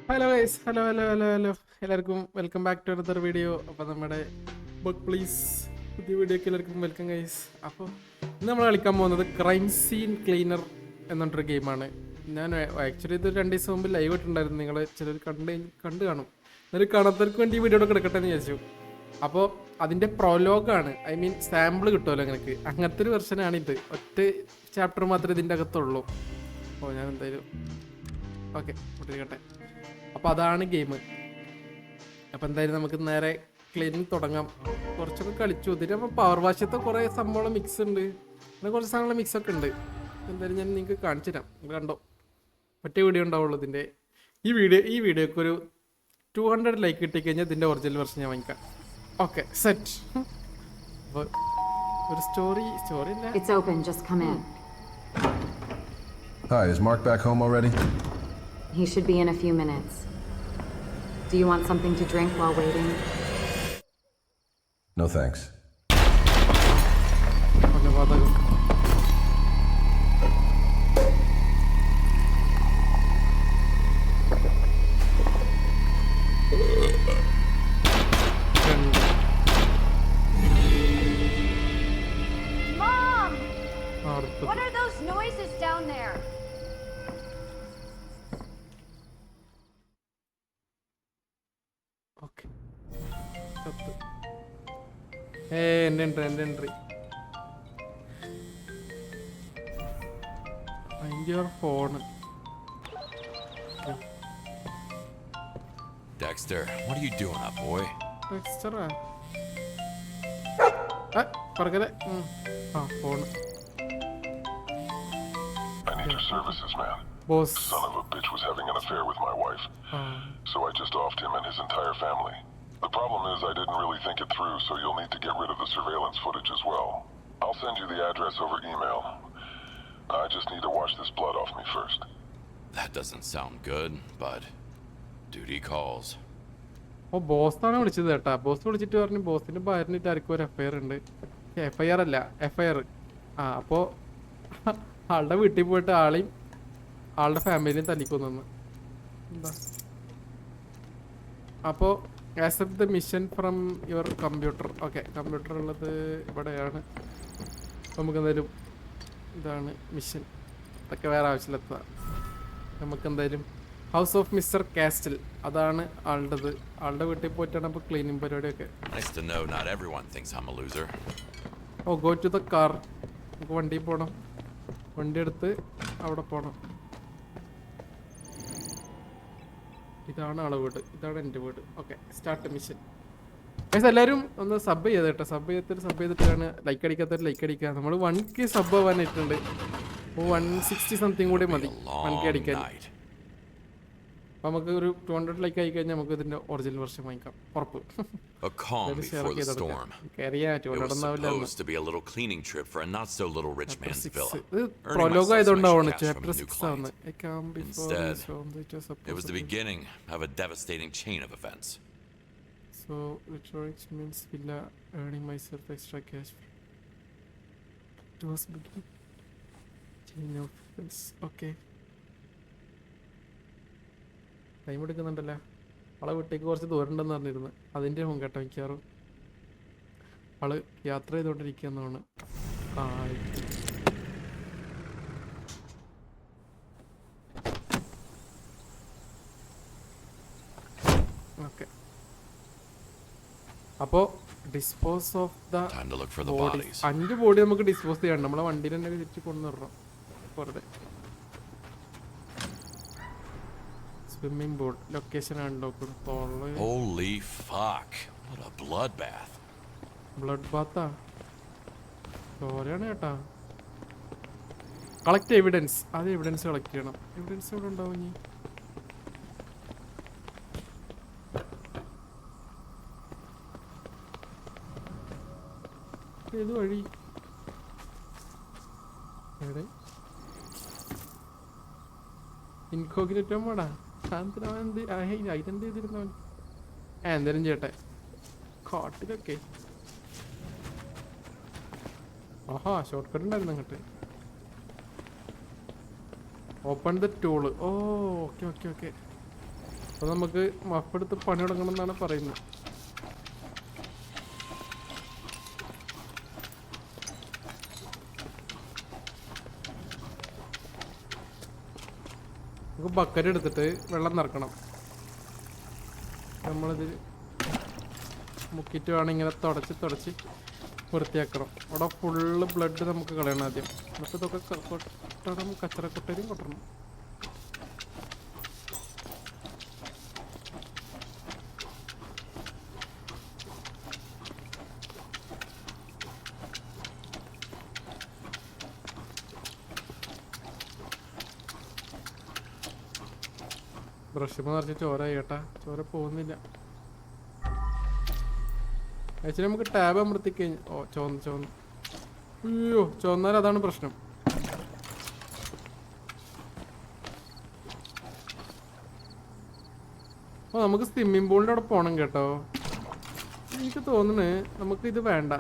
Hello guys, hello എല്ലാവർക്കും welcome back to another video. അപ്പോൾ നമ്മുടെ ബുക്ക് പ്ലീസ് പുതിയ വീഡിയോക്ക് എല്ലാവർക്കും വെൽക്കം ഗൈസ്. അപ്പോൾ ഇന്ന് നമ്മൾ കളിക്കാൻ പോകുന്നത് ക്രൈം സീൻ ക്ലീനർ എന്നൊരു ഗെയിമാണ്. ഞാൻ ആക്ച്വലി ഇത് 2 ദിവസം മുമ്പ് ലൈവ് ഇട്ടുണ്ടായിരുന്നു. നിങ്ങൾ ചിലർ കണ്ടു കാണും. എന്നൊരു കാണാത്തവർക്ക് വേണ്ടി ഈ വീഡിയോ കിടക്കട്ടെ എന്ന് വിചാരിച്ചു. അപ്പോൾ അതിൻ്റെ പ്രൊലോഗാണ്, ഐ മീൻ സാമ്പിൾ കിട്ടുമല്ലോ നിങ്ങൾക്ക്, അങ്ങനത്തെ ഒരു വെർഷനാണിത്. ഒറ്റ ചാപ്റ്റർ മാത്രമേ ഇതിൻ്റെ അകത്തുള്ളൂ. അപ്പോൾ ഞാൻ എന്തായാലും ഓക്കെ വിട്ടിരിക്കട്ടെ. അപ്പോൾ അതാണ് ഗെയിം. അപ്പോൾ എന്തായാലും നമുക്ക് നേരെ ക്ലീനിങ് തുടങ്ങാം. കുറച്ചൊക്കെ കളിച്ചു. ഇതിന് അപ്പോൾ പവർ വാഷത്തെ കുറേ സംഭവങ്ങൾ മിക്സ് ഉണ്ട്, അങ്ങനെ കുറച്ച് സാധനങ്ങൾ മിക്സൊക്കെ ഉണ്ട്. എന്തായാലും ഞാൻ നിങ്ങൾക്ക് കാണിച്ചു തരാം, നിങ്ങൾ കണ്ടോ. ഒറ്റ വീഡിയോ ഉണ്ടാവുള്ളൂ ഇതിൻ്റെ. ഈ വീഡിയോക്ക് ഒരു 200 ലൈക്ക് കിട്ടിക്കഴിഞ്ഞാൽ ഇതിൻ്റെ ഒറിജിനൽ വെർഷൻ ഞാൻ വാങ്ങിക്കാം. Okay set. അപ്പോൾ ഒരു സ്റ്റോറി ഇല്ല. It's open, just come in. Hi, is Mark back home already? He should be in a few minutes. Do you want something to drink while waiting? No thanks. കൊലപാതകം. Mom! ആർത്തത്. What are those noises down there? Okay എൻ്റെ entry അതിൻ്റെ phone. Dexter, what are you doing up, boy? ടെക്സ്റ്ററാ പറക്കല്ലേ. Phone. I need your services, man. Boss. Son of a bitch was having an affair with my wife, so I just offed him and his entire family. The problem is I didn't really think it through, so you'll need to get rid of the surveillance footage as well. I'll send you the address over email. I just need to wash this blood off me first. That doesn't sound good, but duty calls. ഓ ബോസാണ് വിളിച്ചത് കേട്ടാ. Boss വിളിച്ചിട്ട് പറഞ്ഞു ബോസിന്റെ ഭാര്യനിട്ട് ആർക്കും ഒരു FIR ഉണ്ട്. FIR അല്ല, FIR. അപ്പോൾ ആളുടെ വീട്ടിൽ പോയിട്ട് ആളെയും ആളുടെ ഫാമിലിയും തല്ലിക്കൊന്നു. എന്താ അപ്പോൾ accept the mission from your computer. Okay, computer ഉള്ളത് ഇവിടെയാണ്. നമുക്ക് എന്തായാലും ഇതാണ് മിഷൻ. അതൊക്കെ വേറെ ആവശ്യമില്ലാത്ത. നമുക്ക് എന്തായാലും ഹൗസ് ഓഫ് മിസ്റ്റർ കാസ്റ്റൽ, അതാണ് ആളുടേത്. ആളുടെ വീട്ടിൽ പോയിട്ടാണ് അപ്പോൾ ക്ലീനിങ് പരിപാടിയൊക്കെ. Nice to know not everyone thinks I'm a loser. Oh go to the car. നമുക്ക് വണ്ടിയിൽ പോകണം. വണ്ടി എടുത്ത് അവിടെ പോകണം. ഇതാണ് ആളെ വീട്, ഇതാണ് എൻ്റെ വീട്. Okay start mission. പക്ഷേ എല്ലാവരും ഒന്ന് സബ് ചെയ്ത് കേട്ടോ. സബ് ചെയ്തിട്ടാണ് ലൈക്ക് അടിക്കാത്തവർ ലൈക്ക് അടിക്കുക. നമ്മൾ 1K സബ് ആവാനായിട്ടുണ്ട്. 160 സംതിങ് കൂടി മതി 1K അടിക്കാൻ. അപ്പം നമുക്ക് ഒരു 200 ലൈക്ക് ആയി കഴിഞ്ഞാൽ നമുക്ക് ഇതിൻ്റെ ഒറിജിനൽ വെർഷൻ വാങ്ങിക്കാം, ഉറപ്പ്. A calm before the storm. It was supposed to be a little cleaning trip for a not so little rich man's villa. Prologue ആയതുകൊണ്ടാണ് cash from chapter a new 6 client. ആണ്. Instead, it was the beginning of a devastating chain of events. So which means villa, earning myself extra cash. It was beginning chain of events. Okay. Time എടുക്കുന്നുണ്ടല്ലോ. ആളെ വീട്ടേക്ക് കുറച്ച് ദൂരം ഉണ്ടെന്ന് പറഞ്ഞിരുന്നു. അതിൻ്റെ മുൻകേട്ടോ മിക്കവാറും. ആള് യാത്ര ചെയ്തുകൊണ്ടിരിക്കുന്നതാണ്. ഓക്കെ, അപ്പോൾ dispose of the Time to look for the body. bodies. 5 body നമുക്ക് ഡിസ്പോസ് ചെയ്യണം. നമ്മളെ വണ്ടിയിൽ തന്നെ തിരിച്ച് കൊണ്ടുവരണം വെറുതെ. Swimming pool location unlock. Holy fuck. What a bloodbath. Blood ബാത്താ ചോരയാണ് കേട്ടാ. Collect evidence. അത് എവിഡൻസ് കളക്ട് ചെയ്യണം. എവിഡൻസ് എവിടെ ഉണ്ടാവും ഇനി? ഏത് വഴി? എവിടെ? ഇൻകോഗ്നേറ്റോ മോഡാ. ഐഡന്റ് ചെയ്തിരുന്നവൻ എന്തേലും ചെയ്യട്ടെ. കാട്ടിലൊക്കെ ആഹാ ഷോർട്ട് കട്ട് ഉണ്ടായിരുന്നു അങ്ങോട്ട്. Open the tool. Oh okay okay okay. അപ്പോൾ നമുക്ക് മപ്പെടുത്ത് പണി തുടങ്ങണം എന്നാണ് പറയുന്നത്. നമുക്ക് ബക്കറ്റ് എടുത്തിട്ട് വെള്ളം നിറക്കണം. നമ്മളിത് മുക്കിയിട്ട് വേണം ഇങ്ങനെ തുടച്ച് വൃത്തിയാക്കണം. അവിടെ ഫുള്ള് ബ്ലഡ് നമുക്ക് കളയണം ആദ്യം. എന്നിട്ട് ഇതൊക്കെ കൊട്ടണം, കച്ചറക്കൊട്ടയും കൊട്ടണം. ബ്രഷ് നിറച്ച് ചോര കേട്ടാ, ചോര പോകുന്നില്ല. ആക്ച്വലി നമുക്ക് ടാബ് അമർത്തിക്കഴിഞ്ഞ് ചോന്ന് അയ്യോ ചോന്നാൽ അതാണ് പ്രശ്നം. അപ്പോൾ നമുക്ക് സ്വിമ്മിംഗ് പൂളിൻ്റെ അവിടെ പോകണം കേട്ടോ. എനിക്ക് തോന്നുന്നു നമുക്ക് ഇത് വേണ്ട.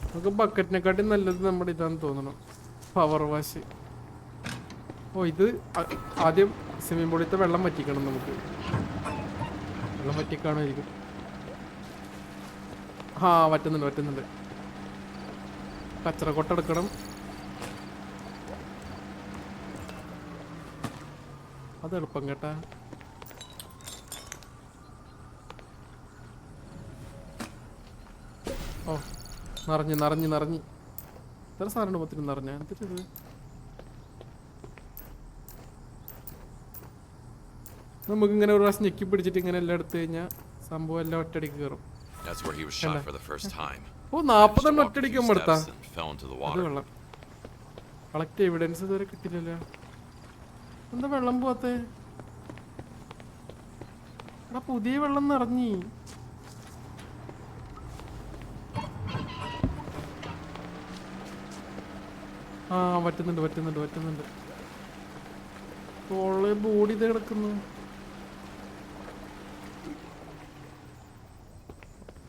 നമുക്ക് ബക്കറ്റിനെക്കാട്ടി നല്ലത് നമ്മുടെ ഇതാന്ന് തോന്നണം, പവർ വാഷ്. ഇത് ആദ്യം സ്വിമ്മിംഗ് പൂളിലത്തെ വെള്ളം വറ്റിക്കണം. നമുക്ക് വെള്ളം വറ്റിക്കാണായിരിക്കും. വറ്റുന്നുണ്ട്. കച്ചറ കൊട്ടെടുക്കണം. അത് എളുപ്പം കേട്ടാ. നിറഞ്ഞ് ഇത്ര സാധനം മൊത്തം നിറഞ്ഞ എന്തിട്ടത്. നമുക്കിങ്ങനെ ഒരു പ്രാവശ്യം ഞെക്കി പിടിച്ചിട്ട് ഇങ്ങനെ എല്ലാം എടുത്തു കഴിഞ്ഞാൽ സംഭവം എല്ലാം ഒറ്റയടിക്ക് കയറും. 40 ഒറ്റയടിക്ക് എടുത്താ അത് വെള്ളം. കളക്ട് എവിഡൻസ് ഇതുവരെ കിട്ടില്ലല്ലോ. എന്താ വെള്ളം പോവാത്തെ? പുതിയ വെള്ളം നിറഞ്ഞി. പറ്റുന്നുണ്ട്. ബോഡി ഇത് കിടക്കുന്നു.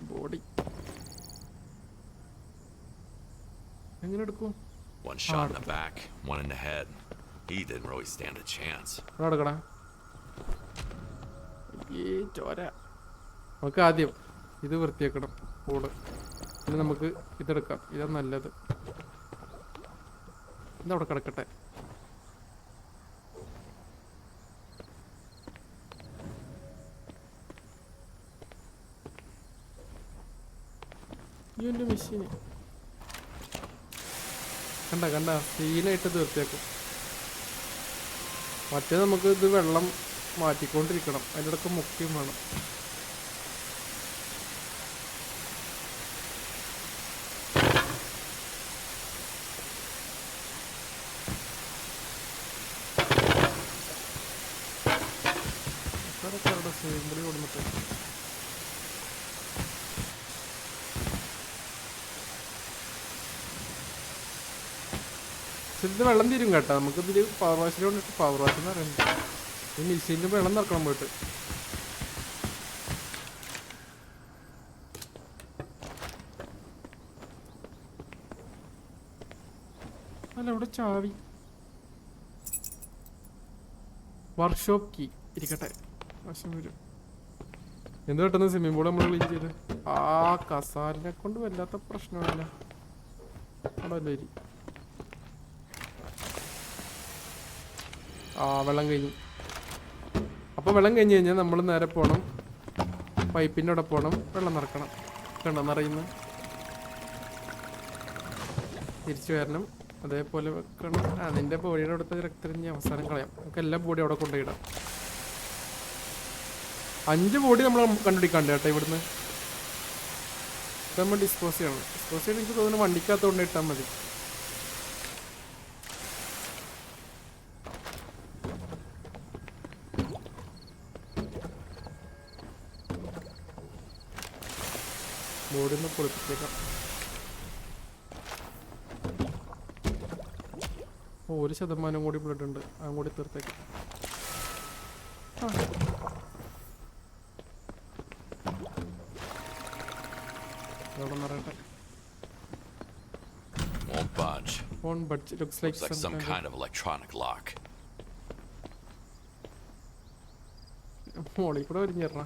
ബോഡി എങ്ങനെ എടുക്കും? One shot in the back, one in the head. He didn't really stand a chance. ചോര. നമുക്ക് ആദ്യം ഇത് വൃത്തിയാക്കണം പൂള്. പിന്നെ നമുക്ക് ഇതെടുക്കാം. ഇതാ നല്ലത്. ഇതവിടെ കിടക്കട്ടെ. ഈ എൻ്റെ മെഷീന് കണ്ട സീനായിട്ട് തീർച്ചയാക്കും. മറ്റേ നമുക്ക് ഇത് വെള്ളം മാറ്റിക്കൊണ്ടിരിക്കണം. അതിൻ്റെ ഇടയ്ക്ക് മുക്കിയും വേണം. മുടി കൊടുത്തിട്ട് ഇത് വെള്ളം തീരും കേട്ടോ. നമുക്കിതിൽ പവർ വാഷിൽ കൊണ്ടിട്ട് പവർ വാഷ് എന്ന് പറയുന്നത് ഈ മിഷീനിൽ വെള്ളം നിറക്കണം പോയിട്ട്. അല്ല ഇവിടെ ചാവി. വർക്ക്ഷോപ്പ് കീ ഇരിക്കട്ടെ. വശം വരും. എന്ത് പെട്ടെന്ന് സ്വിമ്മിംഗ് പൂൾ നമ്മൾ ക്ലീൻ ചെയ്ത്. കസാലിനെ കൊണ്ട് വല്ലാത്ത പ്രശ്നമല്ല. അവിടെ ഇരി. വെള്ളം കഴിഞ്ഞു. അപ്പോൾ വെള്ളം കഴിഞ്ഞ് കഴിഞ്ഞാൽ നമ്മൾ നേരെ പോകണം, പൈപ്പിൻ്റെ അവിടെ പോകണം, വെള്ളം നിറക്കണം. കണ്ടോ നിറയുന്നു. തിരിച്ചു വരണം, അതേപോലെ വെക്കണം. അതിൻ്റെ ബോഡിയുടെ അടുത്ത് രക്തം അവസാനം കളയാം. നമുക്ക് എല്ലാ ബോഡി അവിടെ കൊണ്ടുപോയിടാം. 5 ബോഡി നമ്മൾ കണ്ടുപിടിക്കാണ്ട് കേട്ടോ ഇവിടുന്ന്. ഇത് നമ്മൾ ഡിസ്പോസ് ചെയ്യണം. ഡിസ്പോസ് ചെയ്യണം എനിക്ക് തോന്നുന്നു വണ്ടിക്കകത്ത് കൊണ്ടിട്ടാൽ മതി. ബോഡി ഒന്ന് പൊളിപ്പിച്ചേക്കാം. 1% കൂടി ബ്ലഡ് ഉണ്ട്. അതും കൂടി തീർത്തേക്കാം. but it looks like some kind of electronic lock. മോളിൽ കൂടെ വരിഞ്ഞേറാ.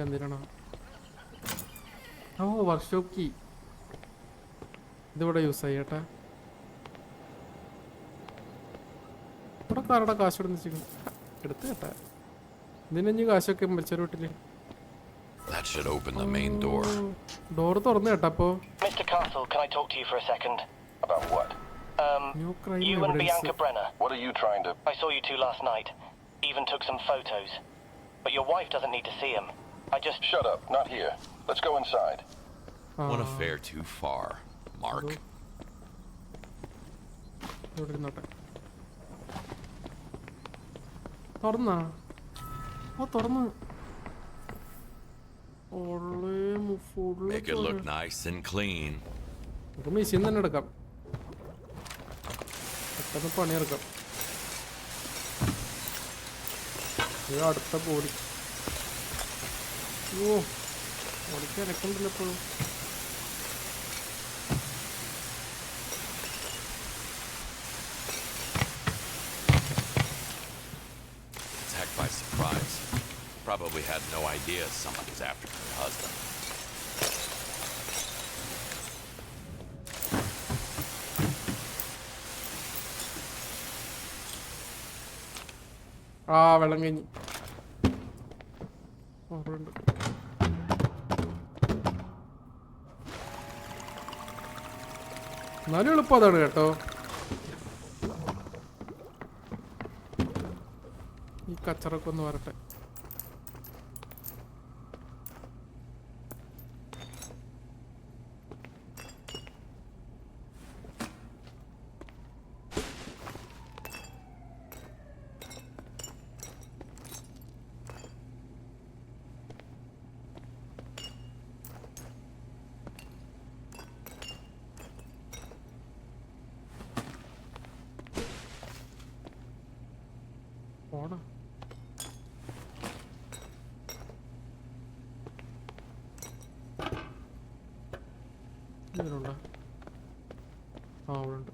എന്തിനാണോ? ഓ വർക്ക്ഷോപ്പ് കീ ഇതിവിടെ യൂസ് ആയി ചേട്ടാ. ഇവിടെ കാരുടെ കാശ് ഇവിടെ വെച്ചിരിക്കുന്നു. എടുത്ത് കേട്ടാ. ഇതിനഞ്ഞ് കാശൊക്കെ വെച്ചൊരു വീട്ടില്. That should open the main door. Door തുറന്നു കേട്ടാ. അപ്പൊ Mr. Castle, can I talk to you for a second? About what? New crime You and Bianca evidence. Brenner. What are you trying to... I saw you two last night. Even took some photos. But your wife doesn't need to see them. I just... Shut up. Not here. Let's go inside. One affair too far, Mark. ഇവിടെ ഇരുന്നോട്ടെ. തുറന്നാ? ഓ തുറന്നു. Make it look nice and clean. നമുക്ക് machine തന്നെ എടുക്കാം. പെട്ടെന്ന് പണിയെടുക്കാം. അടുത്ത body. ഓ ബോഡിക്ക് എനക്കുണ്ടല്ലോ എപ്പോഴും. Attacked by surprise. Probably had no idea someone was after her husband. വെള്ളം കഴിഞ്ഞ്. എന്നാലും എളുപ്പം അതാണ് കേട്ടോ. ഈ കച്ചറൊക്കെ ഒന്ന് വരട്ടെ. പോടാ. ഇതിലുണ്ടോ? ആ അവിടെ ഉണ്ട്.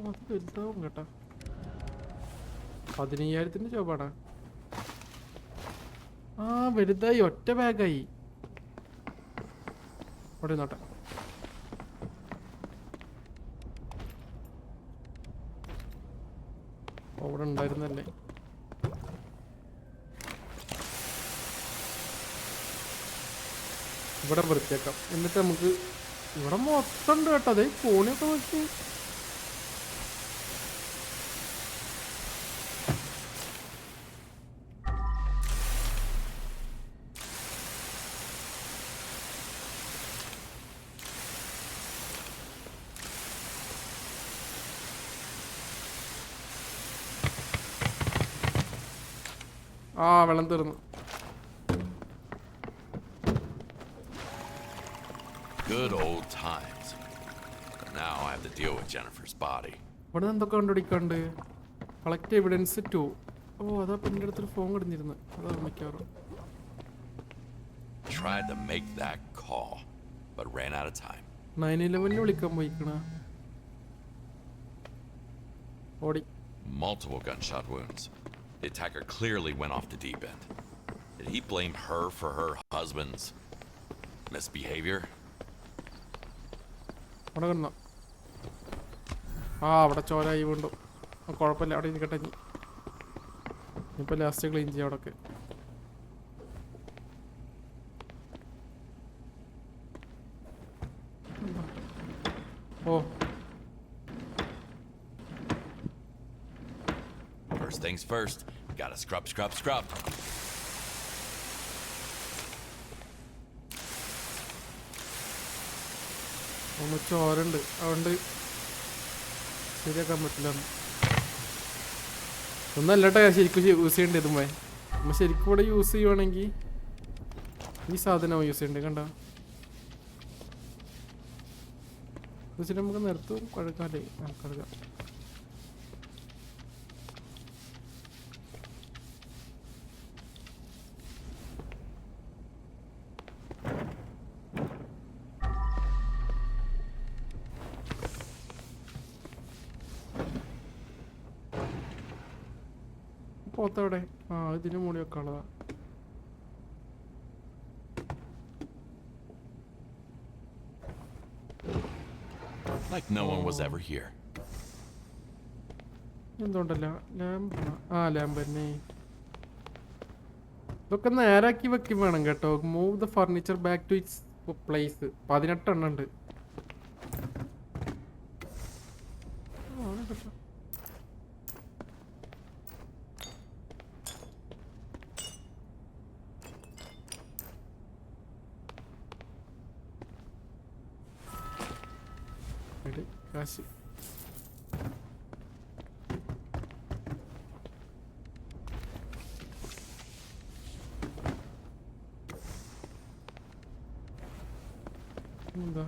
അത് വലുതാവും കേട്ടാ. 15,000 ജോബാണ്. ആ വലുതായി. ഒറ്റ ബാഗായി. അവിടെ നോട്ടെ. അവിടെ ഉണ്ടായിരുന്നല്ലേ. ഇവിടെ വൃത്തിയാക്കാം. എന്നിട്ട് നമുക്ക് ഇവിടെ മൊത്തം ഉണ്ട് കേട്ടോ. അതെ ഫോണിയൊക്കെ നോക്കി. ആ വെള്ളം തീർന്നു. Good old times. Now I have to deal with Jennifer's body. ഇവിടെ എന്തൊക്കെ കണ്ടുപിടിക്കാണ്ട്. Collect evidence 2. ഓ അതാ എൻ്റെ അടുത്തൊരു ഫോൺ കിടന്നിരുന്നു. അതാ മിക്കവാറും. Tried to make that call, but ran out of time. 911 വിളിക്കാൻ പോയിക്കണ. ഓടി. Multiple gunshot wounds. The attacker clearly went off the deep end. Did he blame her for her husband's misbehavior? അവിടെ കിടന്നോ? ആ അവിടെ ചോരായി വീണ്ടും. കുഴപ്പമില്ല, അവിടെ ഇരിക്കട്ടെ. ഇനിയിപ്പോൾ ലാസ്റ്റ് ക്ലീൻ ചെയ്യാം അവിടെയൊക്കെ. ഓ First things first, gotta scrub, scrub, scrub. ഒന്ന് ചോരുണ്ട്, അതുകൊണ്ട് ശരിയാക്കാൻ പറ്റില്ല. ഒന്നല്ലട്ടെ ശരിക്കും യൂസ് ചെയ്യേണ്ടത്. നമ്മൾ ശരിക്കും ഇവിടെ യൂസ് ചെയ്യുവാണെങ്കിൽ ഈ സാധനം യൂസ് ചെയ്യുന്നുണ്ട് കണ്ടോ വെച്ചിട്ട് നമുക്ക് നിർത്തും കഴുകാല്ലേ കഴുകാം പോത്തവിടെ ആ ഇതിന് മൂടി വെക്കാനുള്ളതാ Like no one was ever here. എന്തുകൊണ്ടല്ല ലാമ്പ് ആ ലാമ്പ് തന്നെ ഇതൊക്കെ നേരാക്കി വെക്കും വേണം കേട്ടോ move the furniture back to its place 18 എണ്ണം ഉണ്ട് കാശ് എന്താ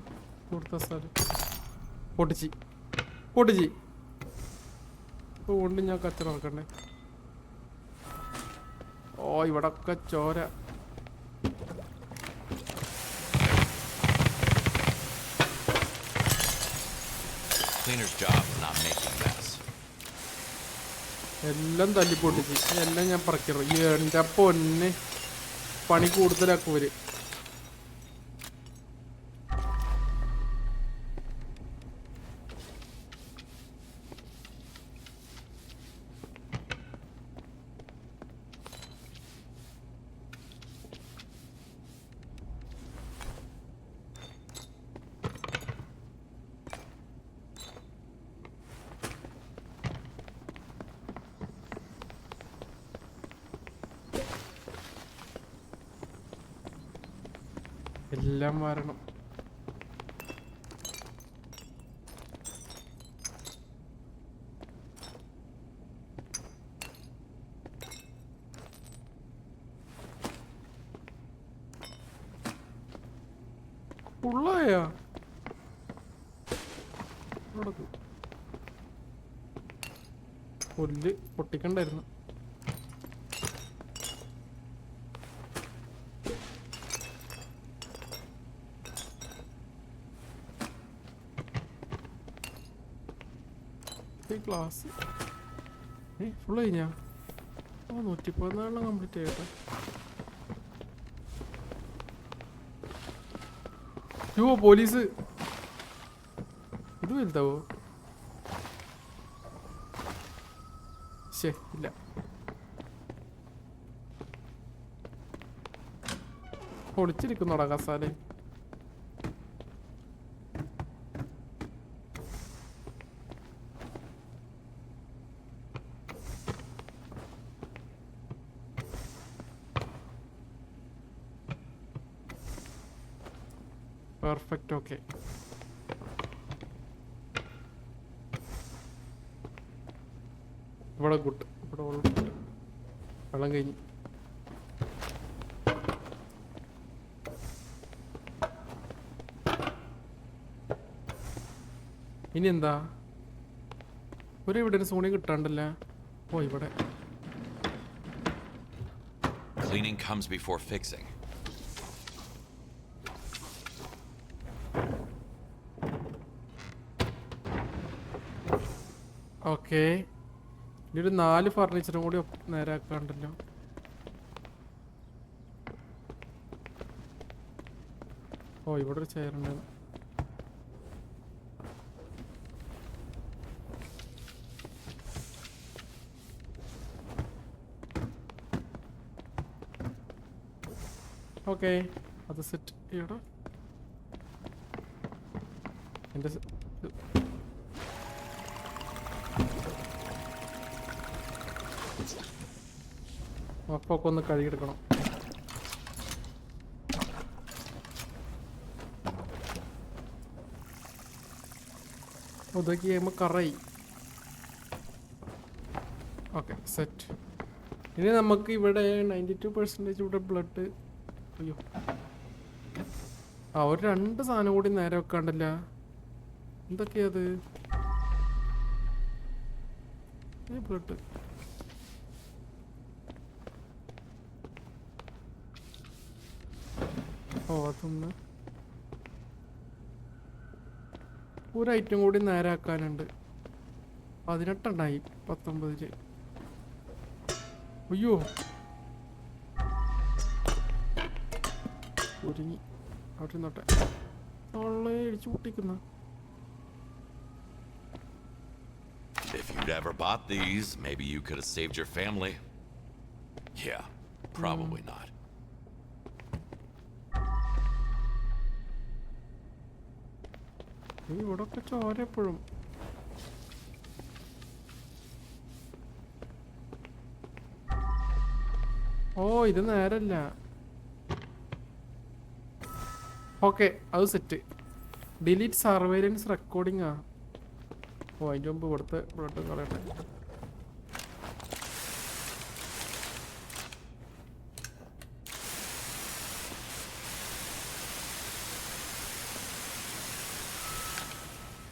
കൊടുത്ത സ്ഥലം പൊട്ടിച്ചി കൊണ്ട് ഞാൻ കച്ചറ നോക്കണ്ടേ ഓ ഇവിടൊക്കെ ചോര Cleaner's job is not making a mess. എല്ലാം തല്ലി പൊട്ടിച്ച് എല്ലാം ഞാൻ പറക്കിറ എൻ്റെ പൊന്നെ പണി കൂടുതലാക്കുവര് എല്ലാം വരണം ഉള്ളയാ പുല്ല് പൊട്ടിക്കണ്ടായിരുന്നു ക്ലാസ് ഫുള്ള് കഴിഞ്ഞാ 114 കംപ്ലീറ്റ് ചെയ്യട്ടെ പോലീസ് ഇത് വലുതാവോ ശേ ഇല്ല പൊളിച്ചിരിക്കുന്നോടാ കസാലെ പെർഫെക്റ്റ് ഓക്കെ ഇവിടെ ഗുഡ് ഇവിടെ വെള്ളം കഴിഞ്ഞു ഇനി എന്താ ഒരു ഇവിടെ ഒരു സോണി കിട്ടാണ്ടല്ല ഓ ഇവിടെ Cleaning comes before fixing. Okay ഇനി ഒരു 4 ഫർണിച്ചറും കൂടി നേരാക്കാണ്ടല്ലോ ഓ ഇവിടെ ഒരു ചെയർ ഉണ്ട് ഓക്കെ അത് സെറ്റ് ചെയ്യടാ എൻ്റെ അപ്പൊക്കെ ഒന്ന് കഴുകിയെടുക്കണം ഇതൊക്കെ ചെയ്യുമ്പോൾ കറയി ഓക്കെ സെറ്റ് ഇനി നമുക്ക് ഇവിടെ 92% ഇവിടെ ബ്ലഡ് അയ്യോ ആ ഒരു 2 സാധനം കൂടി നേരെ വെക്കാണ്ടല്ല. എന്തൊക്കെയത്? ബ്ലഡ്. ഓ അതൊന്ന് ഒരു ഐറ്റം കൂടി നേരെ ആക്കാനുണ്ട്. 18 ഉണ്ടായി 19. അയ്യോ ഒരുങ്ങി അവിടെ നോട്ടെ ഇടിച്ചു പൊട്ടിക്കുന്ന. If you'd ever bought these, maybe you could have saved your family. Yeah, probably not. ഇവിടെ ഒക്കെ ചോര എപ്പോഴും. ഓ ഇത് നേരല്ല. ഓക്കെ അത് സെറ്റ്. ഡിലീറ്റ് സർവൈലൻസ് റെക്കോർഡിംഗ് ആ. ഓ അതിൻ്റെ മുമ്പ് ഇവിടുത്തെ blood കളയട്ടെ.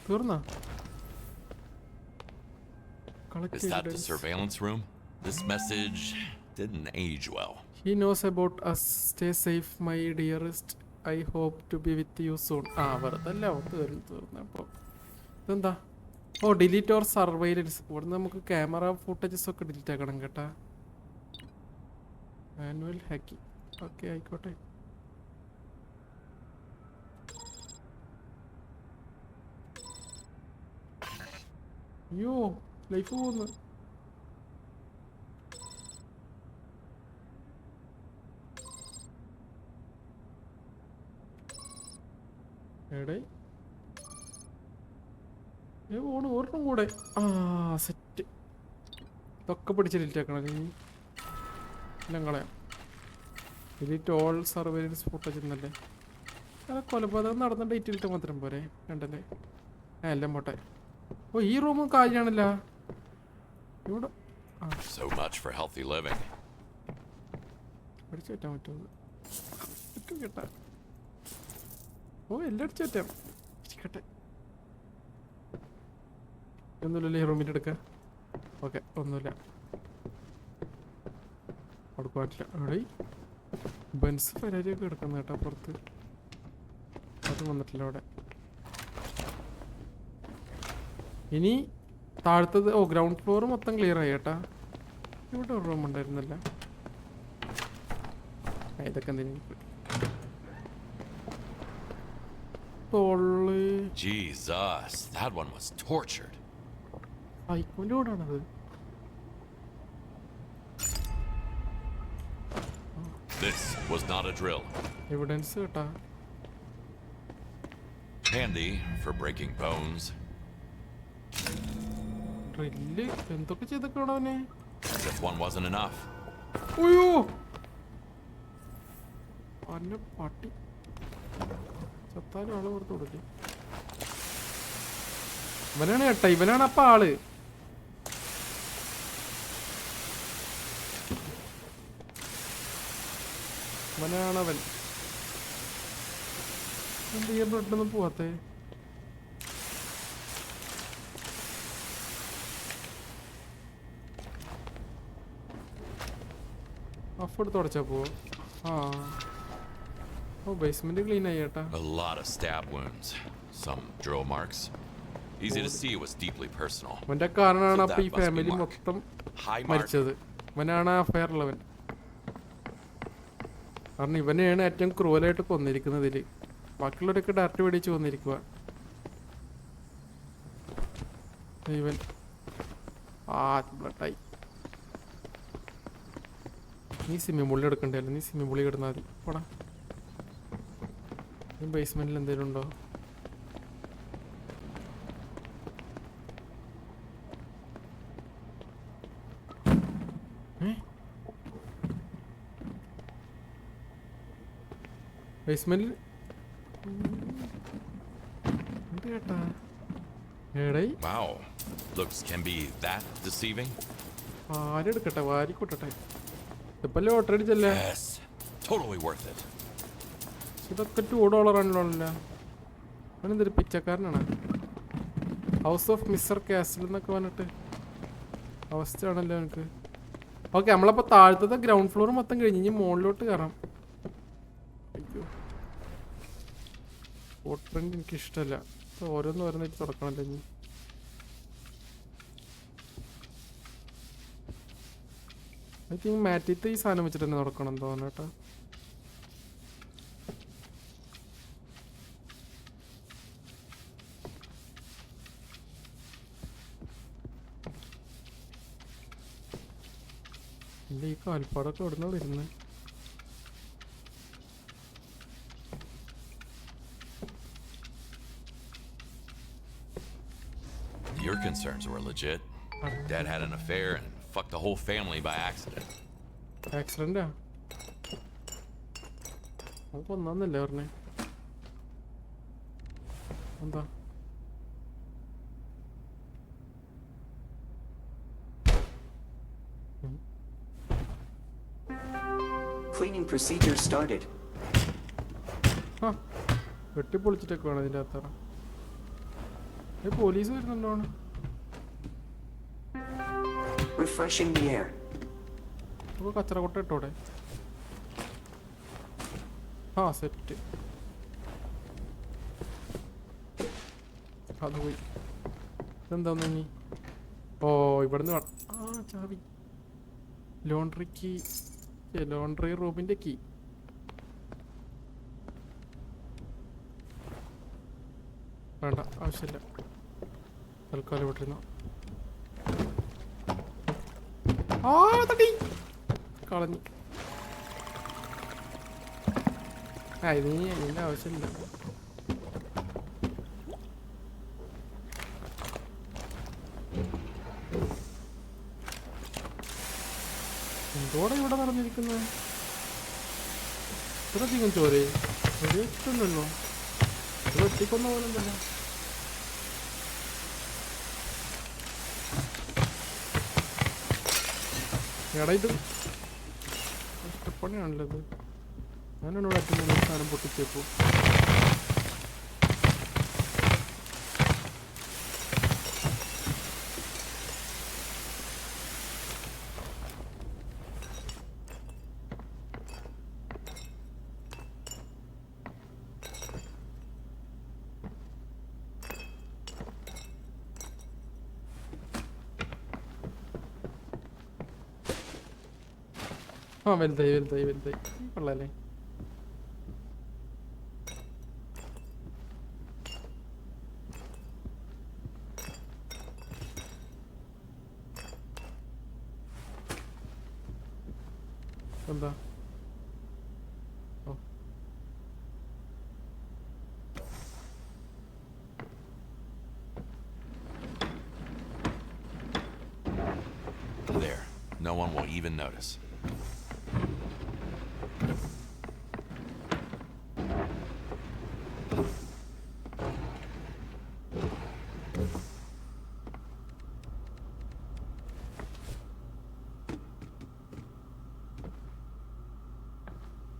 തീർന്നാ? Is that the surveillance room? This message didn't age well. He knows about us. Stay safe, my dearest. I hope to be with you soon. ആ വെറുതല്ല തീർന്നപ്പോൾ ഇതെന്താ? ഓ delete or surveillance. ഇവിടെ നമുക്ക് camera footages ഒക്കെ delete ആക്കണം കേട്ടാ. Manual hacking. Okay ആയിക്കോട്ടെ. അയ്യോ ലൈഫ് പോകുന്നു. എടേ പോണു ഒരെണ്ണം കൂടെ. ആ സെറ്റ്. ഇതൊക്കെ പിടിച്ച് ഡിലീറ്റ് ആക്കണം. എല്ലാം കളയാം. ഡിലീറ്റ് ഓൾ സർവൈലൻസ് ഫുട്ടേജ് എന്നല്ലേ. അല്ല കൊലപാതകം നടന്ന ഡേറ്റ് ഇട്ട് മാത്രം പോരെ കണ്ടല്ലേ. എല്ലാം പോട്ടെ. ഓ ഈ റൂം കാര്യമാണല്ലോ ഇവിടെ. So much for healthy living. അടിച്ചു പറ്റാൻ പറ്റുമോ? പറ്റും കേട്ടാ. ഓ എല്ലാം അടിച്ചു പറ്റാം. ഇരിക്കട്ടെ. ഒന്നുമില്ലല്ലോ ഈ റൂമിൻ്റെ എടുക്കുക. ഓക്കെ ഒന്നുമില്ല. അവിടെ പാടില്ല. അവിടെ ബെൻസ് ഫെരാരിയൊക്കെ എടുക്കുന്ന കേട്ടോ പുറത്ത്. അത് വന്നിട്ടില്ല അവിടെ. ഇനി താഴത്തത്. ഓ ഗ്രൗണ്ട് ഫ്ലോർ മൊത്തം ക്ലിയർ ആയി കേട്ടാ. ഇവിടെ ഒരു റൂം ഉണ്ടായിരുന്നില്ല. ഇതൊക്കെ എന്തെങ്കിലും Jesus, that one was tortured. ഐക്കോന്റെ കൂടാണത്. This was not a drill. Evidence കേട്ടാ. Handy for breaking bones. Drill എന്തൊക്കെ ചെയ്തൊക്കെയാണോ അവനെ. As if one wasn't enough. അയ്യോ അന്ന പട്ടി ചത്താലും ആള് പുറത്ത് കൊടുക്കും. ഇവനാണ് കേട്ടാ. ഇവനാണ് അപ്പ ആള്. ഇവനാണവൻ. എന്ത് ചെയ്യാൻ ബ്ലഡൊന്നും പോവാത്തേ? അഫോർഡ് തുടച്ചാ പോവോ? ആ ഓ ബേസ്മെന്റ് ക്ലീൻ ആയി കേട്ടാ. A lot of stab wounds. Some drill marks. Easy to see it was deeply personal. അവന്റെ കാരണമാണ് അപ്പൊ ഈ ഫാമിലി മൊത്തം High mark. മരിച്ചത്. ഇവനാണ് ആ ഫെയർ ഉള്ളവൻ. കാരണം ഇവനെയാണ് ഏറ്റവും ക്രൂവലായിട്ട് കൊന്നിരിക്കുന്നതില്. ബാക്കിയുള്ളവരൊക്കെ ഡയറക്റ്റ് വെടിച്ച് കൊന്നിരിക്കുക. ഇവൻ ആ ബ്ലഡായി. നീ സ്വിമ്മിംഗ് പൂളിൽ എടുക്കണ്ടല്ലോ. നീ സ്വിമ്മിംഗ് പൂളിൽ കിടന്നാൽ മതി. പോടാ. ഈ ബേസ്മെന്റിൽ എന്തെങ്കിലും ഉണ്ടോ? ബേസ്മെന്റിൽ കേട്ടാ. ഏടേ Wow. Looks can be that deceiving. ആരെടുക്കട്ടെ വാരിക്കൊട്ടട്ടെ. ഇപ്പൊ ലോട്ടറി അടിച്ചല്ലേ. Yes. Totally worth it. ഇതൊക്കെ $2 ആണല്ലോ. അവനെന്തൊരു പിച്ചക്കാരനാണ്. ഹൗസ് ഓഫ് മിസ്റ്റർ കാസിൽ എന്നൊക്കെ പറഞ്ഞിട്ട് അവസ്ഥയാണല്ലോ എനിക്ക്. ഓക്കെ, നമ്മളപ്പോൾ താഴത്തെ ഗ്രൗണ്ട് ഫ്ലോർ മൊത്തം കഴിഞ്ഞ് ഇനി മുകളിലോട്ട് കയറാം. അയ്യോ, ഫുട് പ്രിന്റ് എനിക്കിഷ്ടമല്ല. ഓരോന്നായിട്ട് തുറക്കണല്ലോ ഇനി. ഐ തിങ്ക് മാറ്റിയിട്ട് ഈ സാധനം വെച്ചിട്ട് തന്നെ തുറക്കണം തോന്നുന്നു കേട്ടോ. എൻ്റെ ഈ കാൽപ്പാടൊക്കെ എവിടുന്ന വരുന്നത്? Your concerns were legit. Dad had an affair and fucked the whole family by accident. ആക്സിഡന്റാ? നമുക്ക് ഒന്നാന്നല്ലേ പറഞ്ഞേ? എന്താ? Cleaning procedure started. ആ, വെട്ടിപ്പൊളിച്ചിട്ടൊക്കെ വേണം ഇതിൻ്റെ അകത്തറ. പോലീസ് വരുന്നുണ്ടോ? Refreshing the air. അപ്പോൾ കച്ചറ കൊട്ട ഇട്ടോടെ. ആ, സെറ്റ്. അത് പോയി. ഇതെന്താന്ന് ഇനി? ഓ, ഇവിടുന്ന് ആ ചാവി. ലോണ്ട്രിക്ക് ലോണ്ട്രി റൂമിൻ്റെ കീ. വേണ്ട, ആവശ്യമില്ല. തൽക്കാലം വിട്ടിരുന്നു. ആ, തട്ടി കളഞ്ഞു. ആ, ഇതിൻ്റെ ആവശ്യമില്ല. എന്തോടെ ഇവിടെ നടന്നിരിക്കുന്നത്? ഇത്രയധികം ചോരേ ഒരേറ്റുണ്ടല്ലോ. ഇത് ഒറ്റിക്കൊന്ന പോലെ ഉണ്ടല്ലോ. എടാ, ഇത് ഇഷ്ടപ്പണിയാണല്ലോ ഇത്. ഞാനാണ് ഇവിടെ ഏറ്റവും കൂടുതൽ സാധനം പൊട്ടിച്ചേപ്പോ. ആ, വലുതായി കൊള്ളാല്ലേ. എന്താ? ഓ, There. No one will even notice.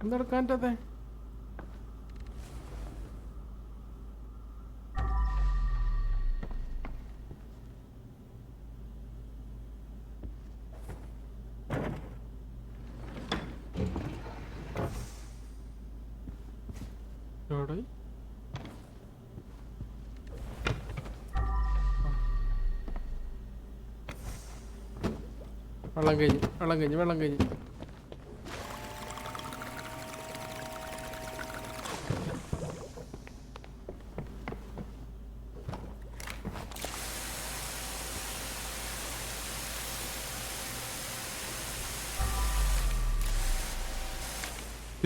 എന്തെടുക്കാൻ്റെ? എവിടെ? വെള്ളം കഴിഞ്ഞ്.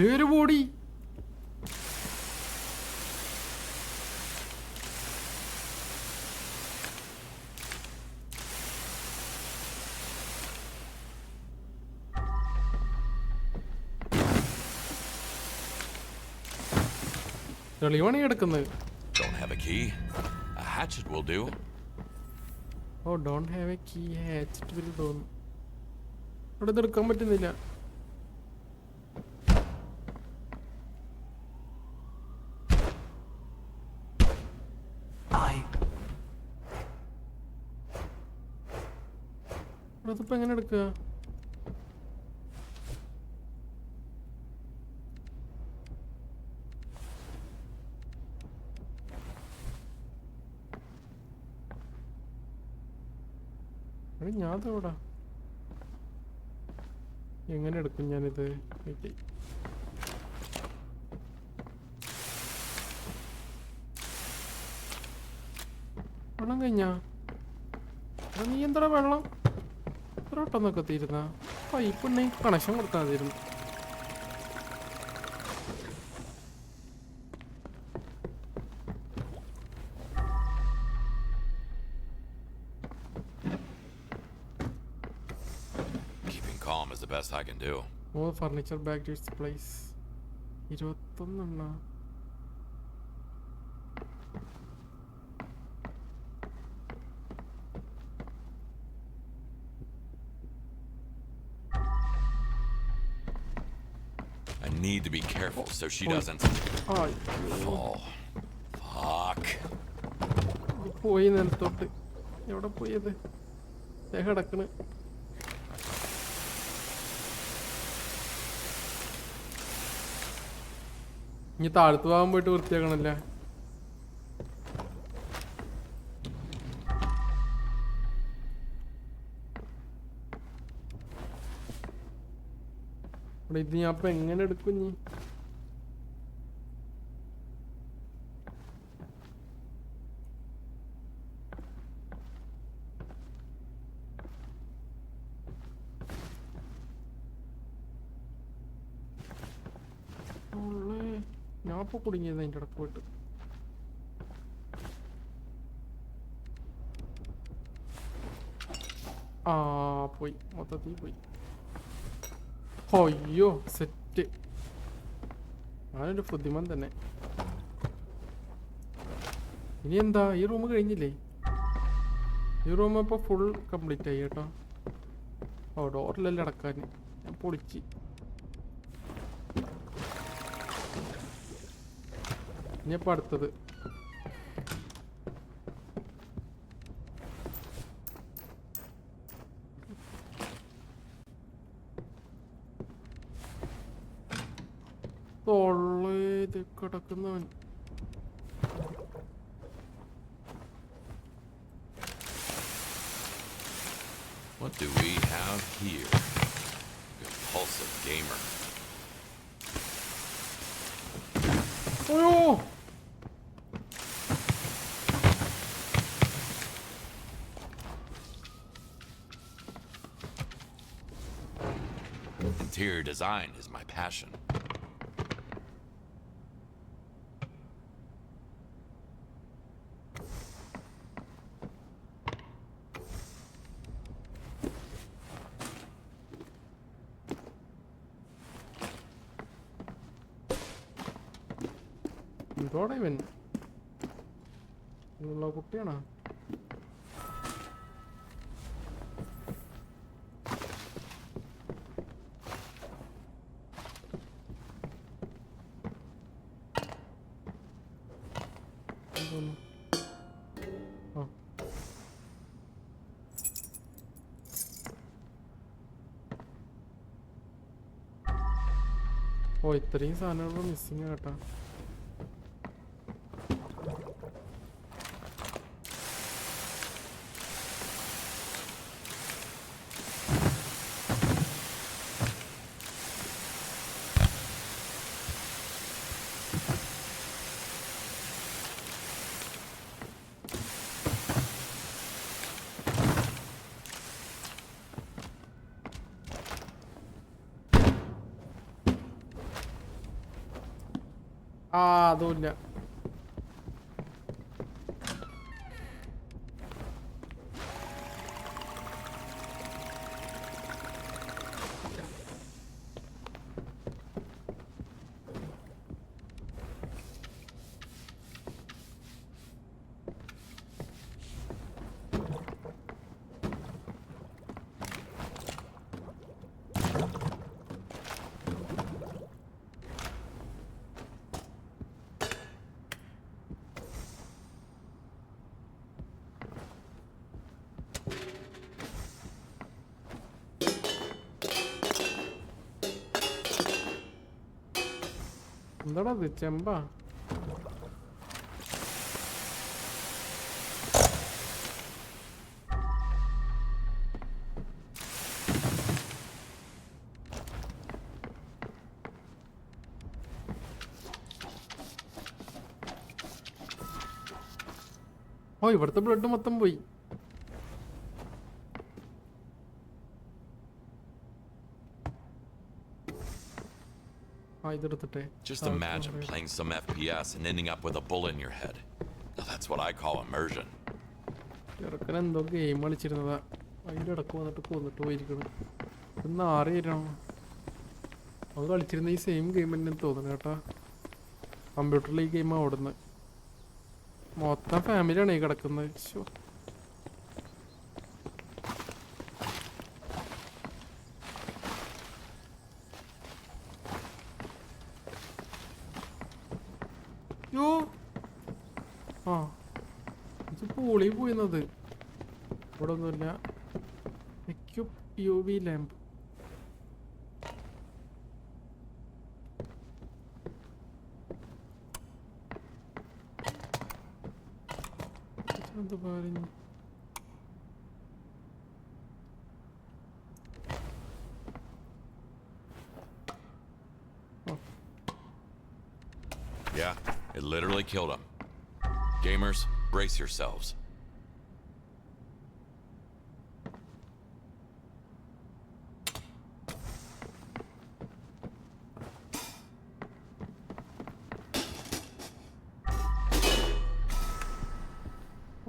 ഒരു ബോഡി. തെളിവാണ് എടുക്കുന്നത്. Don't have a key. A hatchet will do. ഓ, don't have a key. Hatchet വരും തോന്നുന്നു. ഇവിടെ ഇതെടുക്കാൻ പറ്റുന്നില്ല. അതിപ്പോ എങ്ങനെ എടുക്കുക? ഞാൻ എവിടെ എങ്ങനെ എടുക്കും ഞാനിത്? വെള്ളം കഴിഞ്ഞാ? നീ എന്താ വെള്ളം ഇത്ര വട്ടം തീരുന്ന? പൈപ്പ് ഉണ്ടെങ്കിൽ കണക്ഷൻ കൊടുത്താൽ മതിയിരുന്നു. Calm is the best I can do. More furniture back to its place. 21 I need to be careful so she doesn't fall. Fuck. പോയി നിലത്തോട്ട്. എവിടെ പോയത്? കിടക്കണ്. ഇനി താഴത്ത് പോകാൻ പോയിട്ട് വൃത്തിയാക്കണല്ലേ? ഇവിടെ ഇത് ഞാൻ ഇപ്പൊ എങ്ങനെ എടുക്കും? ഇനി ഞാൻ ഇപ്പൊ കുടുങ്ങിയത് അതിൻ്റെ ഇടക്ക് പോയിട്ട്. ആ പോയി, മൊത്തത്തിൽ പോയി. അയ്യോ സെറ്റ്. ഞാനൊരു ബുദ്ധിമാൻ തന്നെ. ഇനി എന്താ? ഈ റൂം കഴിഞ്ഞില്ലേ? ഈ റൂം ഇപ്പോൾ ഫുൾ കംപ്ലീറ്റ് ആയി കേട്ടോ. ഓ ഡോറിലെല്ലാം അടക്കാൻ ഞാൻ പൊളിച്ച്. ഇനിയിപ്പോൾ അടുത്തത് തൊള്ളേത് കിടക്കുന്നവൻ. What do we have here? Compulsive gamer. അയ്യോ Interior design is my passion. ഇതോടെ ഇവൻ ഉള്ള കുട്ടിയാണോ? ഓ ഇത്രയും സാധനങ്ങൾ മിസ്സിങ് കേട്ടാ. ആ അതുമില്ല. എന്താടാ ഇത് ചെമ്പാ? ഓ ഇവിടുത്തെ ബ്ലഡ് മൊത്തം പോയി. ആ ഇതെടുത്തിട്ടെ. Just imagine playing some FPS and ending up with a bullet in your head. Now that's what I call immersion. ചെറുക്കൻ എന്തോ ഗെയിം കളിച്ചിരുന്നതാ, അതിൻ്റെ ഇടക്ക് വന്നിട്ട് കൊന്നിട്ട് പോയിരിക്കണം. ഇന്ന് ആറിയിരുന്നു അത് കളിച്ചിരുന്ന ഈ സെയിം ഗെയിം തന്നെ തോന്നുന്നു കേട്ടാ. കമ്പ്യൂട്ടറിൽ ഈ ഗെയിം ഓടുന്നത്. മൊത്തം ഫാമിലിയാണ് ഈ കിടക്കുന്നത്. ശോ, യോ ആ ഇത് പൊളി പോയിരുന്നത്. ഇവിടെ ഒന്നുമില്ല. UV lamp. എന്താ പറഞ്ഞു? Yeah, it literally killed him. Gamers, brace yourselves.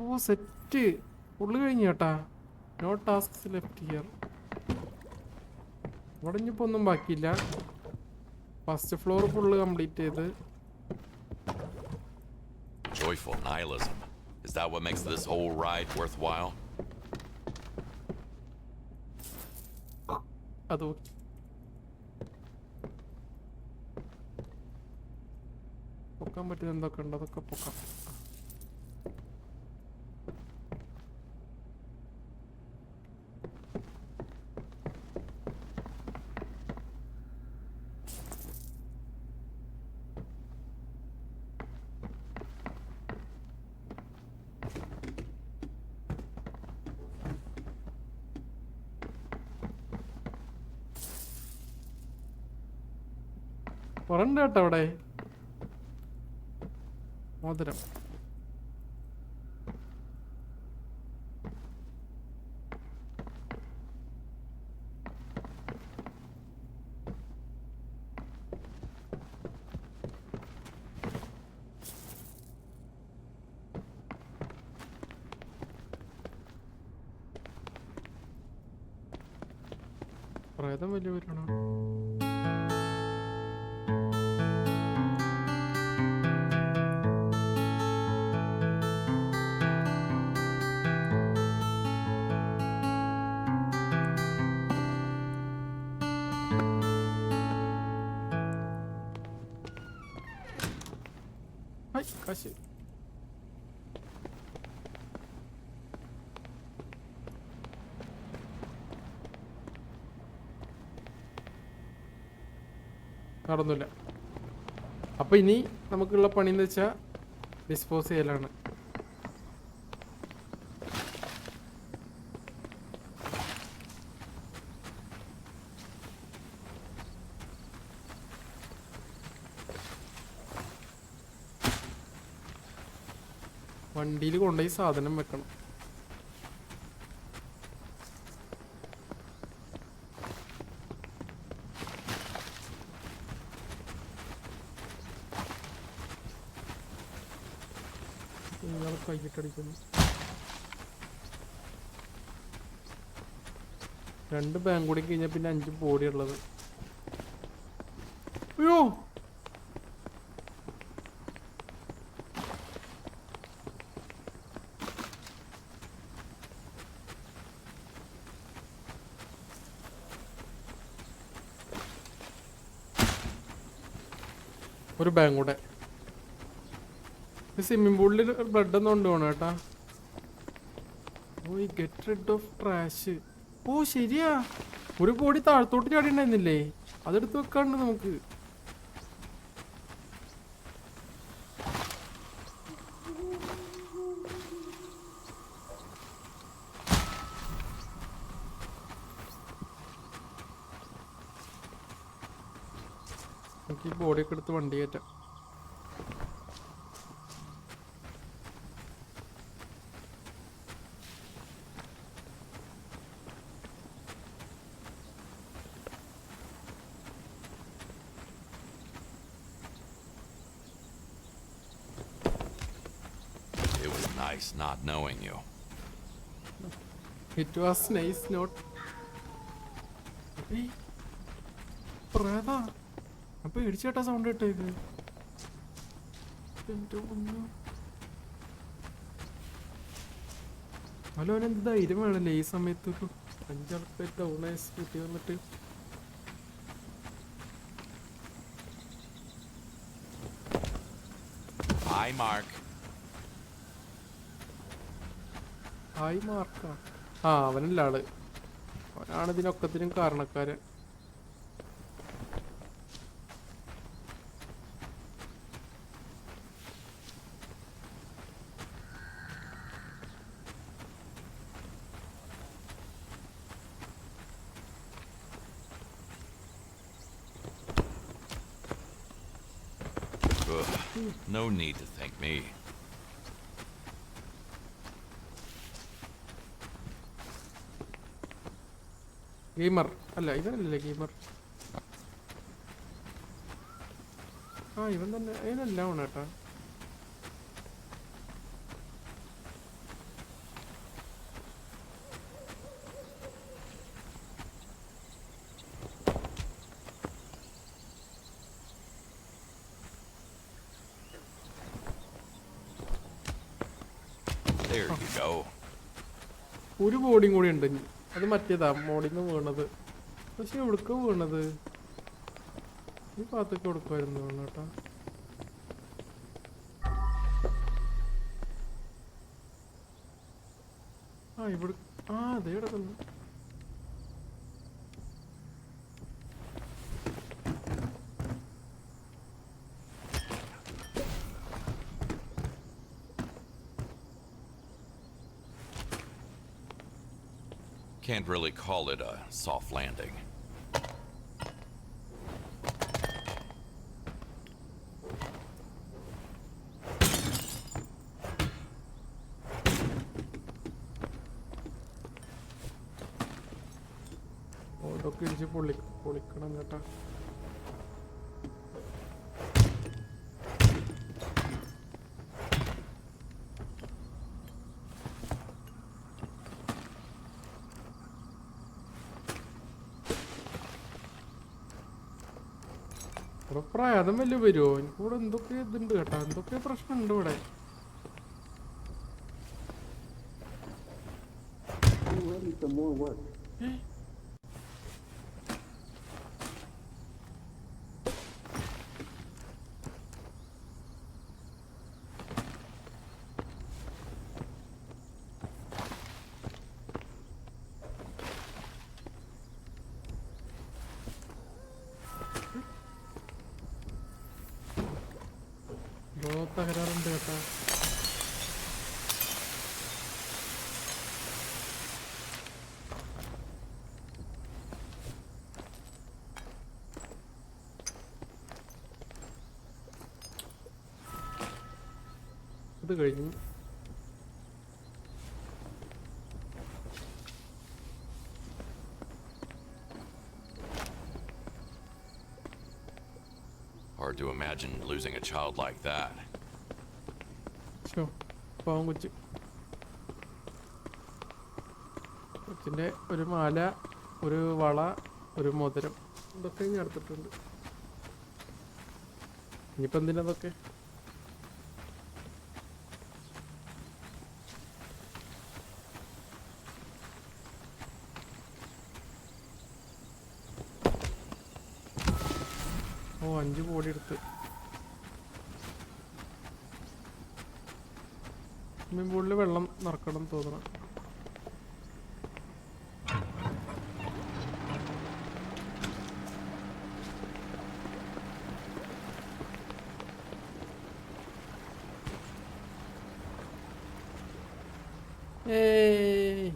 Oh set full കഴിഞ്ഞു കേട്ടാ. No tasks left here. ഇവിടെ ഇനിയിപ്പോൾ ഒന്നും ബാക്കിയില്ല. ഫസ്റ്റ് ഫ്ലോർ ഫുള്ള് കംപ്ലീറ്റ് ചെയ്ത്. Joyful nihilism. Is that what makes this whole ride worthwhile? അത് പൊക്കാൻ പറ്റുന്ന എന്തൊക്കെ ഉണ്ട് അതൊക്കെ പൊക്കാം. കുറണ്ട് കേട്ടോ അവിടെ. മോതിരം പ്രേതം വലിയ വരണോ? കാശ് നടന്നില്ല. അപ്പൊ ഇനി നമുക്കുള്ള പണി എന്ന് വെച്ചാൽ ഡിസ്പോസ് ചെയ്യലാണ്. വണ്ടിയിൽ കൊണ്ടുപോയി സാധനം വെക്കണം. ഇയാളെ കൈയിട്ടടിക്കുന്നു. 2 ബാങ്ക് കൂടി കഴിഞ്ഞാൽ പിന്നെ 5 ബോഡി ഉള്ളത്. അയ്യോ ഒരു ബാങ്ക് കൂടെ. സ്വിമ്മിംഗ് പൂളിൽ ബ്ലഡ് ഒന്നും കൊണ്ടുപോകണം കേട്ടാ. ഓ ഗെറ്റ് റിഡ് ഓഫ് ട്രാഷ്. ഓ ശരിയാ, ഒരു ബോഡി താഴത്തോട്ട് ചാടി ഉണ്ടായിരുന്നില്ലേ, അതെടുത്ത് വെക്കാണ്ട് നമുക്ക്. നമുക്ക് ഈ ബോഡിയൊക്കെ എടുത്ത് വണ്ടി കയറ്റാം. It was nice not knowing you. It was nice not. പ്രേതാ അപ്പൊ ഇടിച്ചേട്ടാ സൗണ്ട് ഇട്ടേക്ക്. ഹലോ, അവനെന്ത് ധൈര്യം വേണല്ലേ ഈ സമയത്ത് ഒരു 5 ആൾക്കാർ ഡൗണായി സ്കൂട്ടി വന്നിട്ട്. Hi, Mark. ഹായ് മാർക്കാ. ആ, അവനല്ല ആള്. അവനാണ് ഇതിനൊക്കത്തിനും കാരണക്കാരൻ. Ugh, no need to thank me. Gamer അല്ല, ഇവനല്ലേ ഗെയിമർ? ആ, ഇവൻ തന്നെ. അതിനെല്ലാം ആണ് കേട്ടാ. There you go. ഒരു ബോഡിയും കൂടി ഉണ്ട്. അത് മറ്റേതാ മോഡിന്ന് വീണത്. പക്ഷെ എവിടക്ക വീണത്? ഈ ഭാഗത്തൊക്കെ കൊടുക്കുമായിരുന്നു കേട്ടാ. ആ, ഇവിടെ. ആ, അതേ കിടക്കുന്നു. Can't really call it a soft landing. ഇതൊക്കെ ഇടിച്ച് പൊളിക്കണം കേട്ടാ. ഇവിടെ പ്രേതം വലിയ വരുമോ? എനിക്കിവിടെ എന്തൊക്കെ ഇതുണ്ട് കേട്ടാ. എന്തൊക്കെ പ്രശ്നമുണ്ട് ഇവിടെ. തകരാറുണ്ട് കേട്ടാ. ഇത് കഴിഞ്ഞു. Hard to imagine losing a child like that. പാവം കൊച്ച്. കൊച്ചിൻ്റെ ഒരു മാല, ഒരു വള, ഒരു മോതിരം, ഇതൊക്കെ ഞാൻ എടുത്തിട്ടുണ്ട്. ഇനിയിപ്പോൾ എന്തിനതൊക്കെ? ഓ, 5 കോടി എടുത്ത്. സ്വിമ്മിംഗ് പൂളിൽ വെള്ളം നിറക്കണം തോന്നണം. ഏയ്,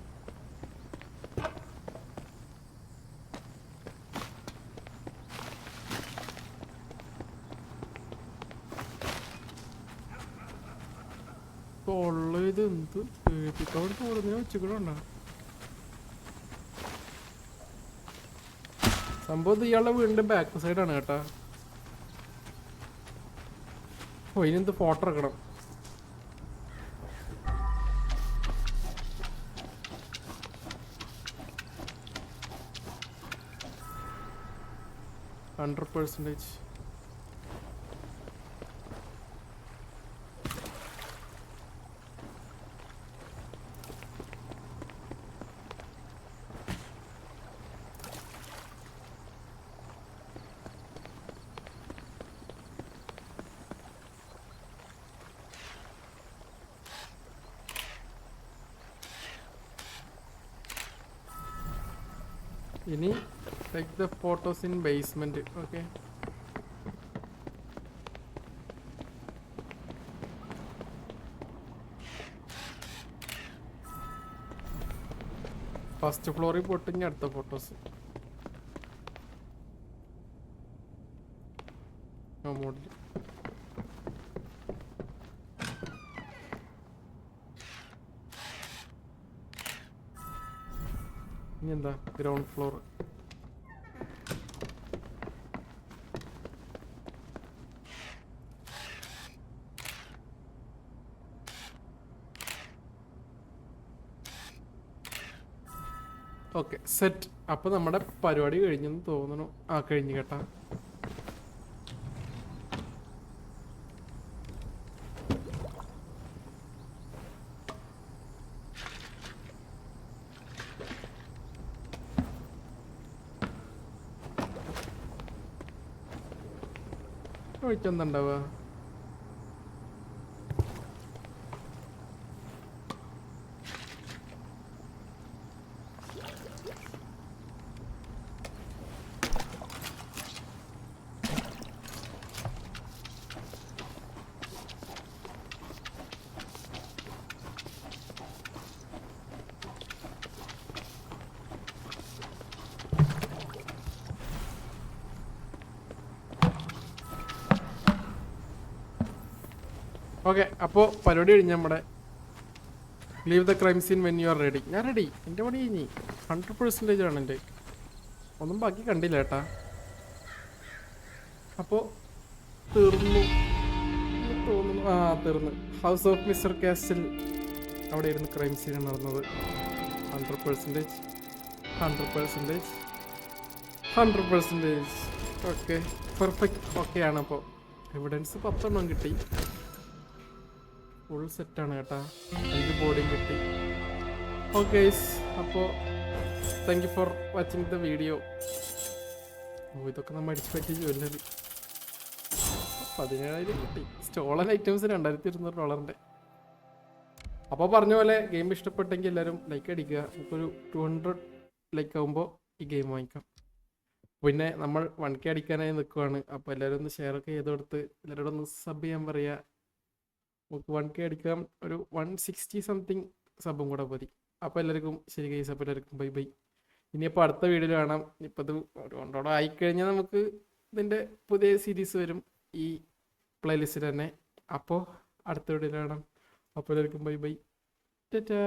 തൊള്ളത് എന്ത് പേടിത്തോട് തോന്നുന്ന വെച്ചിട്ടുണ്ടോ സംഭവം? ഇയാളുടെ വീടിന്റെ ബാക്ക് സൈഡാണ് കേട്ടാ. ഓ ഇനിന്ത് ഫോട്ടോ എടുക്കണം. %. ഇനി take the photos in basement. Okay. First ഫ്ലോറിൽ പോട്ടെങ്കിൽ അടുത്ത ഫോട്ടോസ് മോഡിൽ. ഇനി എന്താ ഗ്രൗണ്ട് ഫ്ലോർ. Okay set. അപ്പോൾ നമ്മുടെ പരിപാടി കഴിഞ്ഞെന്ന് തോന്നുന്നു. ആ കഴിഞ്ഞു കേട്ടാ. ഒഴിച്ചെന്തുണ്ടാവുക? ഓക്കെ അപ്പോൾ പരിപാടി കഴിഞ്ഞ് നമ്മുടെ leave the crime scene when you are ready. ഞാൻ റെഡി. എൻ്റെ പണി കഴിഞ്ഞ് 100% ആണ് എൻ്റെ. ഒന്നും ബാക്കി കണ്ടില്ല ഏട്ടാ. അപ്പോൾ തീർന്നു തോന്നുന്നു. ആ തീർന്നു. ഹൗസ് ഓഫ് മിസ്റ്റർ കാസ്റ്റൽ അവിടെ ഇരുന്ന് ക്രൈം സീൻ നടന്നത്. 100%. Okay perfect. ഓക്കെ ആണ്. അപ്പോൾ എവിഡൻസ് 10 കിട്ടി. ഫുൾ സെറ്റാണ് കേട്ടാ. 5 ബോഡിയും കിട്ടി. ഓക്കെ അപ്പോൾ thank you for watching the video. ഇതൊക്കെ നമ്മൾ അടിച്ചു പറ്റിയ ജ്വല്ലറി 17,000 കിട്ടി. Stolen items $2,200. അപ്പോൾ പറഞ്ഞ പോലെ ഗെയിം ഇഷ്ടപ്പെട്ടെങ്കിൽ എല്ലാവരും ലൈക്ക് അടിക്കുക. നമുക്കൊരു 200 ലൈക്ക് ആകുമ്പോൾ ഈ ഗെയിം വാങ്ങിക്കാം. പിന്നെ നമ്മൾ 1K അടിക്കാനായി നിൽക്കുവാണ്. അപ്പോൾ എല്ലാവരും ഒന്ന് ഷെയർ ഒക്കെ ചെയ്ത് കൊടുത്ത് എല്ലാവരോടും ഒന്ന് സബ് ചെയ്യാൻ പറയുക. നമുക്ക് 1K അടിക്കാം. ഒരു 160 സംതിങ് സബും കൂടെ മതി. അപ്പോൾ എല്ലാവർക്കും ശരി ഗൈസ്. അപ്പോൾ എല്ലാവർക്കും ബൈ ബൈ. ഇനിയിപ്പോൾ അടുത്ത വീഡിയോയിൽ കാണാം. ഇപ്പോൾ ഇത് കൊണ്ടോടെ ആയിക്കഴിഞ്ഞാൽ നമുക്ക് ഇതിൻ്റെ പുതിയ സീരീസ് വരും ഈ പ്ലേലിസ്റ്റിൽ തന്നെ. അപ്പോൾ അടുത്ത വീഡിയോയിൽ കാണാം. അപ്പോൾ എല്ലാവർക്കും ബൈ ബൈ. ടാറ്റാ.